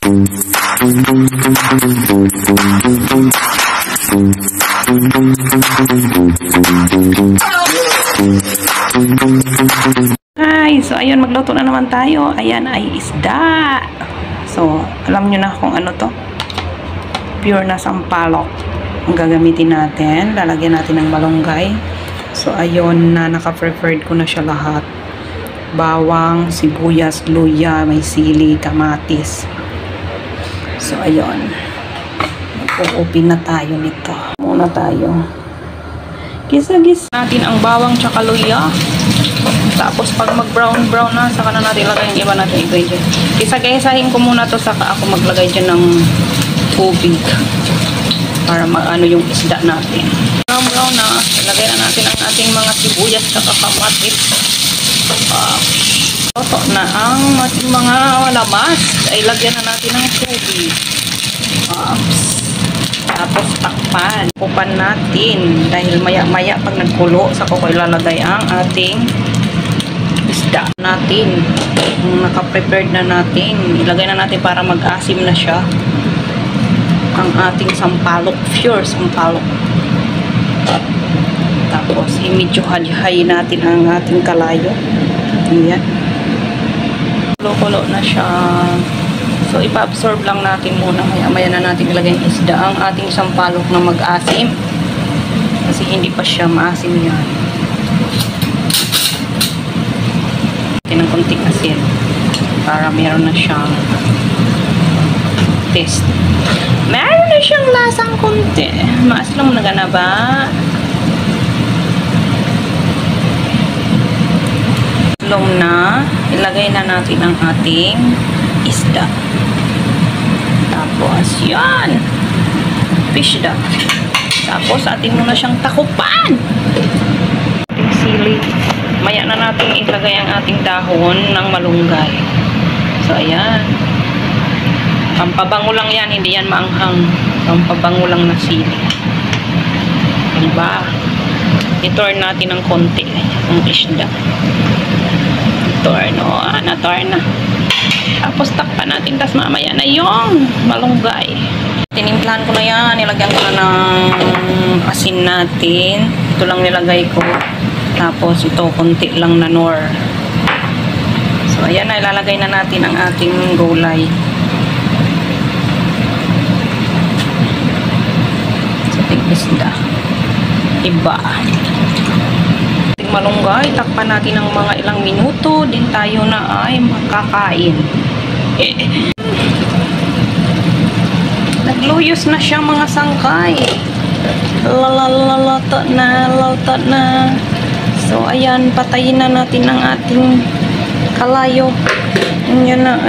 Ay, so ayun, magluto na naman tayo. Ayan ay isda. So, alam nyo na kung ano to. Pure na sampalok ang gagamitin natin. Lalagyan natin ng malunggay. So, ayun na, naka-prepared ko na siya lahat. Bawang, sibuyas, luya, may sili, kamatis. So, ayun. Mag-open na tayo nito. Muna tayo. Gisa-gisa natin ang bawang tsaka luya. Tapos pag mag-brown-brown na, saka na natin ilagay yung iba natin ingredient. Gisa-gisahin ko muna to, saka ako maglagay dyan ng tubig para mag-ano yung isda natin. Brown-brown na, ilagay na natin ang ating mga sibuyas tsaka kamatis. Toto na ang ating mga lamas. Ay lagyan na natin ng tubig. Tapos takpan. Kupan natin. Dahil maya-maya pag nagkulo, saka ko ilalagay ang ating isda natin. Naka-prepared na natin. Ilagay na natin para mag-asim na siya. Ang ating sampalok. Pure sampalok. Tapos, medyo halihayin natin ang ating kalayo. Ayan. Kulo-kulo na siya. So, ipa-absorb lang natin muna. Maya na natin ilagay yung isda ang ating sampalok na mag-asim. Kasi hindi pa siya maasim yan. Ng konting asin para meron na siyang taste. Meron na siyang lasang konti. Maaslong na gana ba? Aslong na. Ilagay na natin ang ating isda. Tapos yan. Fish da. Tapos atin muna siyang takupan. Ating sili. Maya na natin ilagay ang ating dahon ng malunggay. So, ayan. Pampabango lang yan. Hindi yan maanghang. Pampabango lang na sili. Diba? I-turn natin ng konti ang isda. Turn. O, na-turn na. Tapos, takpan natin. Tapos, mamaya na yung malunggay. Tinimplahan ko na yan. Nilagyan ko na ng asin natin. Ito lang nilagay ko. Tapos, ito, konti lang na nor. So, ayan na, ilalagay na natin ang ating gulay. Sa ating isda. Iba. Ating malunggay, takpan natin ng mga ilang minuto. Din tayo na ay makakain. Nagluyos na siya mga sangkay. Lalalatot na. So, ayan, patayin na natin ang ating kalayo. Ayan na,